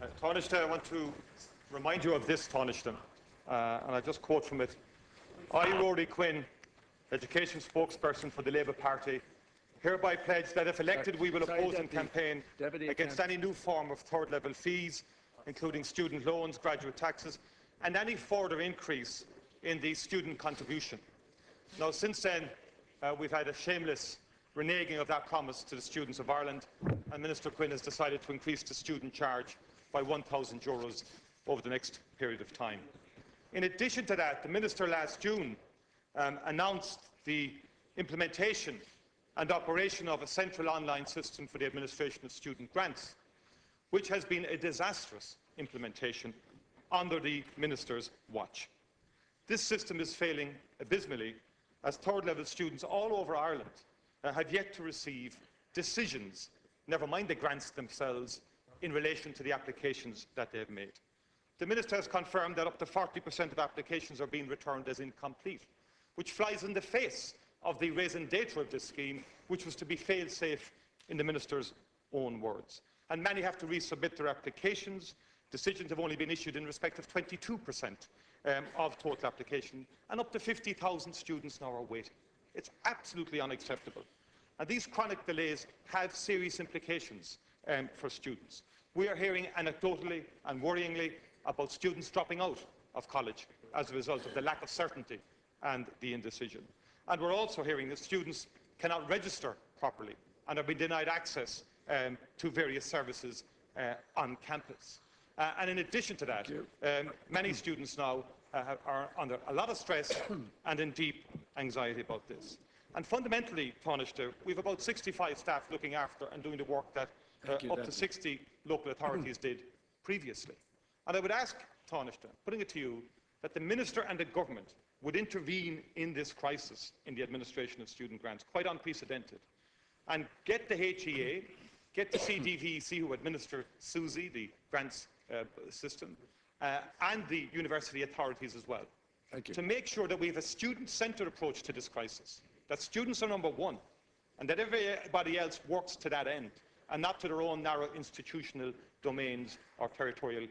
Tánaiste, I want to remind you of this, Tánaiste, and I just quote from it. I, Rory Quinn, Education Spokesperson for the Labour Party, hereby pledge that if elected we will oppose and campaign against any new form of third-level fees, including student loans, graduate taxes, and any further increase in the student contribution. Now, since then, we've had a shameless reneging of that promise to the students of Ireland, and Minister Quinn has decided to increase the student charge by €1,000 over the next period of time. In addition to that, the Minister last June announced the implementation and operation of a central online system for the administration of student grants, which has been a disastrous implementation under the Minister's watch. This system is failing abysmally, as third-level students all over Ireland have yet to receive decisions, never mind the grants themselves, in relation to the applications that they have made. The Minister has confirmed that up to 40% of applications are being returned as incomplete, which flies in the face of the raison d'etre of this scheme, which was to be fail-safe in the Minister's own words. And many have to resubmit their applications. Decisions have only been issued in respect of 22% of total application, and up to 50,000 students now are waiting. It's absolutely unacceptable. And these chronic delays have serious implications for students. We are hearing anecdotally and worryingly about students dropping out of college as a result of the lack of certainty and the indecision. And we're also hearing that students cannot register properly and are being denied access to various services on campus. And in addition to that, many students now are under a lot of stress and in deep anxiety about this. And fundamentally, Tánaiste, we have about 65 staff looking after and doing the work that up to 60 local authorities did previously. And I would ask, Tánaiste, putting it to you, that the Minister and the Government would intervene in this crisis in the administration of student grants, quite unprecedented, and get the HEA, get the CDVEC, who administer SUSI, the grants system, and the university authorities as well, to make sure that we have a student-centred approach to this crisis, that students are number one, and that everybody else works to that end, and not to their own narrow institutional domains or territorial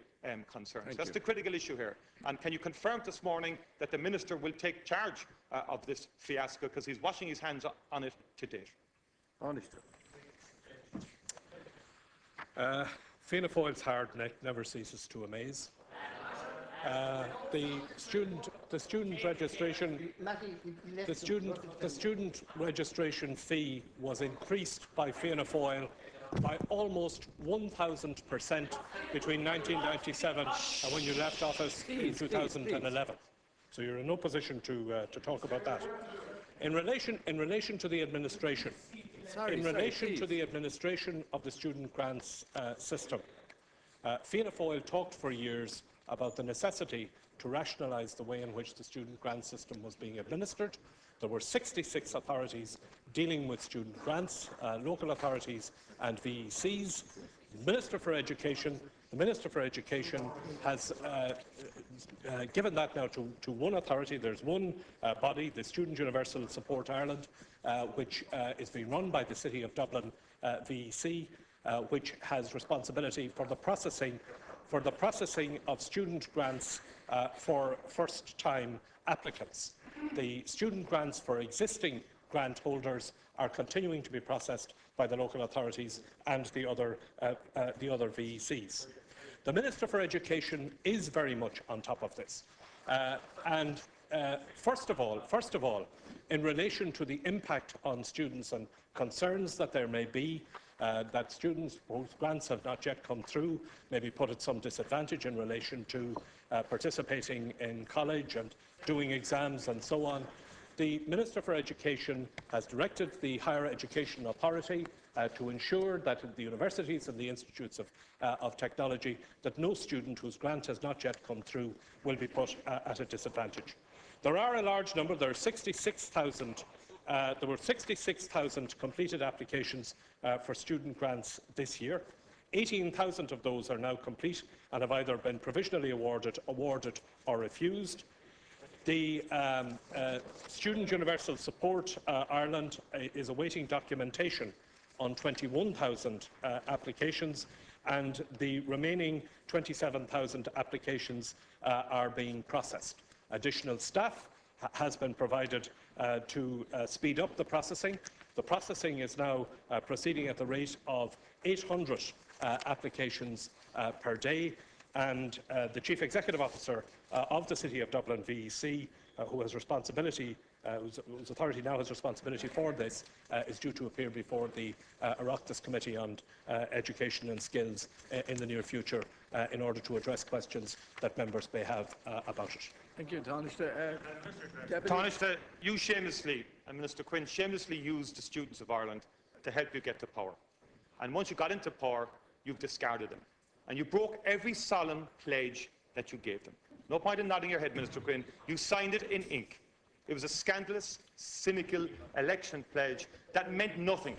concerns. That's the critical issue here. And can you confirm this morning that the Minister will take charge of this fiasco, because he's washing his hands on it to date? Fianna Fáil's hard neck never ceases to amaze. The student registration fee was increased by Fianna Fáil by almost 1,000% between 1997 and when you left office in 2011. So you're in no position to talk about that. In relation to the administration, to the administration of the student grants system, Fianna Fáil talked for years about the necessity to rationalise the way in which the student grant system was being administered. There were 66 authorities dealing with student grants, local authorities and VECs. The Minister for Education has given that now to one authority. There's one body, the Student Universal Support Ireland, which is being run by the City of Dublin VEC, which has responsibility for the processing of student grants for first-time applicants. The student grants for existing grant holders are continuing to be processed by the local authorities and the other VECs. The Minister for Education is very much on top of this. First of all, in relation to the impact on students and concerns that there may be, that students whose grants have not yet come through may be put at some disadvantage in relation to participating in college and doing exams and so on. The Minister for Education has directed the Higher Education Authority to ensure that the universities and the institutes of technology, that no student whose grant has not yet come through will be put at a disadvantage. There are a large number. There are 66,000. There were 66,000 completed applications for student grants this year. 18,000 of those are now complete and have either been provisionally awarded or refused. The Student Universal Support Ireland is awaiting documentation on 21,000 applications, and the remaining 27,000 applications are being processed. Additional staff has been provided to speed up the processing. The processing is now proceeding at the rate of 800 applications per day, and the Chief Executive Officer of the City of Dublin VEC, who has responsibility, whose authority now has responsibility for this, is due to appear before the Oireachtas Committee on Education and Skills in the near future in order to address questions that members may have about it. Thank you, Tánaiste. Tánaiste, you shamelessly, and Minister Quinn, shamelessly used the students of Ireland to help you get to power. And once you got into power, you've discarded them. And you broke every solemn pledge that you gave them. No point in nodding your head, Minister Quinn. You signed it in ink. It was a scandalous, cynical election pledge that meant nothing.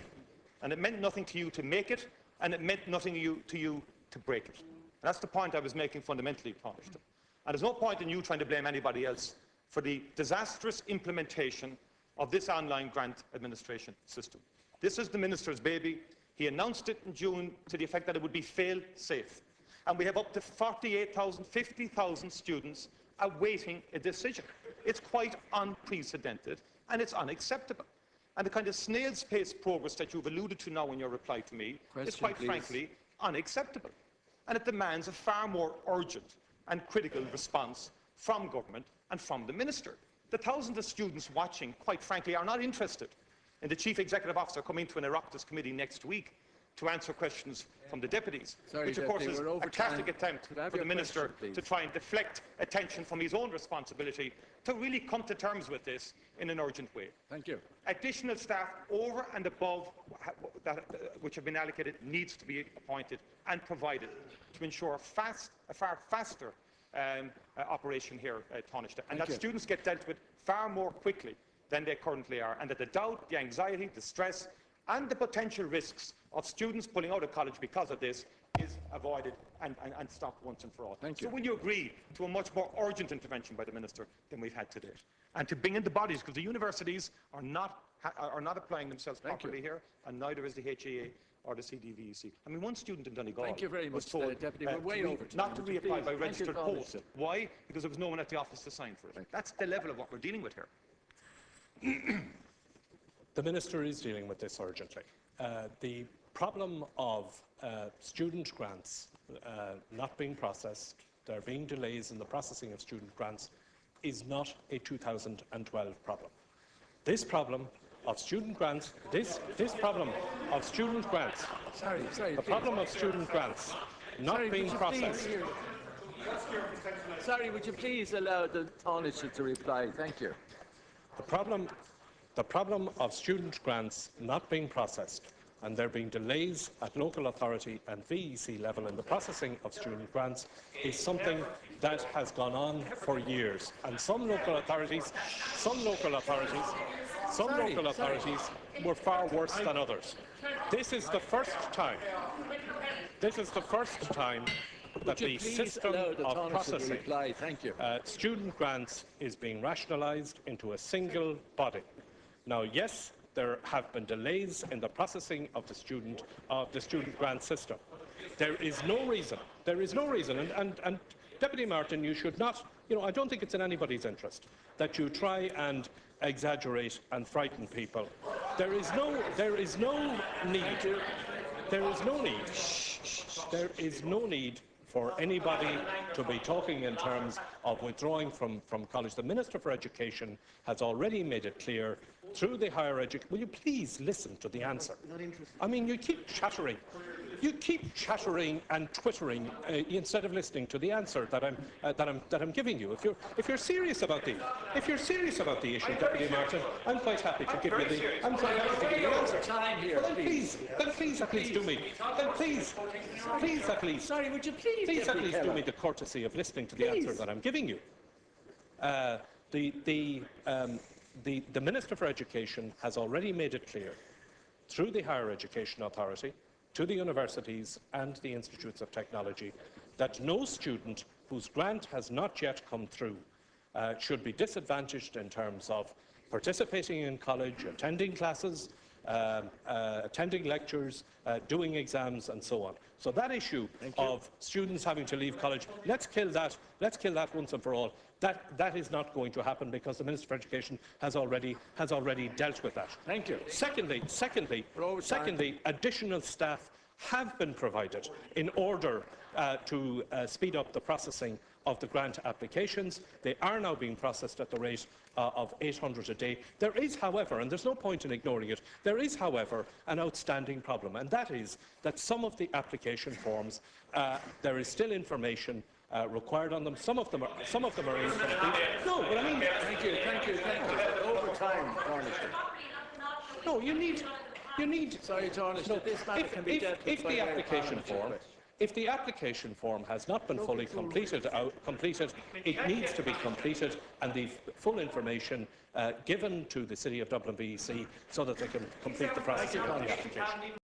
And it meant nothing to you to make it, and it meant nothing to you to break it. And that's the point I was making fundamentally, Tánaiste. And there's no point in you trying to blame anybody else for the disastrous implementation of this online grant administration system. This is the Minister's baby. He announced it in June to the effect that it would be fail-safe. And we have up to 48,000, 50,000 students awaiting a decision. It's quite unprecedented, and it's unacceptable. And the kind of snail's pace progress that you've alluded to now in your reply to me is quite frankly unacceptable. And it demands a far more urgent and critical response from government and from the Minister. The thousands of students watching, quite frankly, are not interested in the Chief Executive Officer coming to an Oireachtas committee next week to answer questions from the deputies, which of course is a classic attempt for the Minister to try and deflect attention from his own responsibility to really come to terms with this in an urgent way. Thank you. Additional staff over and above which have been allocated needs to be appointed and provided to ensure a far faster operation here at Tánaiste, and that students get dealt with far more quickly than they currently are, and that the doubt, the anxiety, the stress and the potential risks of students pulling out of college because of this is avoided and stopped once and for all. Thank you. So will you agree to a much more urgent intervention by the Minister than we've had to date? And to bring in the bodies, because the universities are not applying themselves properly here, and neither is the HEA or the CDVEC. I mean, one student in Donegal was told Deputy. We're way over time. not to reapply by registered post. Why? Because there was no one at the office to sign for it. That's the level of what we're dealing with here. The Minister is dealing with this urgently. The problem of student grants not being processed, there being delays in the processing of student grants, is not a 2012 problem. This problem of student grants, the problem of student grants not being processed. Sorry, would you please allow the Tánaiste to reply? Thank you. The problem of student grants not being processed and there being delays at local authority and VEC level in the processing of student grants is something that has gone on for years. And some local authorities were far worse than others. This is the first time that the system of processing student grants is being rationalised into a single body. Now, yes, there have been delays in the processing of the student grant system. There is no reason, and Deputy Martin, you should not, I don't think it's in anybody's interest that you try and exaggerate and frighten people. There is no need for anybody to be talking in terms of withdrawing from college. The Minister for Education has already made it clear through the higher education. Will you please listen to the answer? I mean, you keep chattering and twittering instead of listening to the answer that I'm giving you. If you're serious about the issue, Deputy Martin, I'm quite happy to give you the answer. Well, then please at least do me. Sorry, would you please at least do me the courtesy of listening to the answer that I'm giving you. The Minister for Education has already made it clear through the Higher Education Authority to the universities and the Institutes of Technology that no student whose grant has not yet come through should be disadvantaged in terms of participating in college, attending classes, attending lectures, doing exams and so on. So that issue of students having to leave college, let's kill that once and for all. That is not going to happen because the Minister for Education has already dealt with that. Thank you. Secondly, additional staff have been provided in order to speed up the processing of the grant applications. They are now being processed at the rate of 800 a day. There is, however, and there's no point in ignoring it, there is, however, an outstanding problem, and that is that some of the application forms, there is still information required on them. Some of them are incomplete. No, but I mean, Thank you. Over time, Tánaiste. no, you need. Sorry, Tánaiste, this matter can be dealt with If by the way of application parliamentary form, question. if the application form has not been fully completed, it needs to be completed and the full information given to the City of Dublin VEC so that they can complete the processing of the application.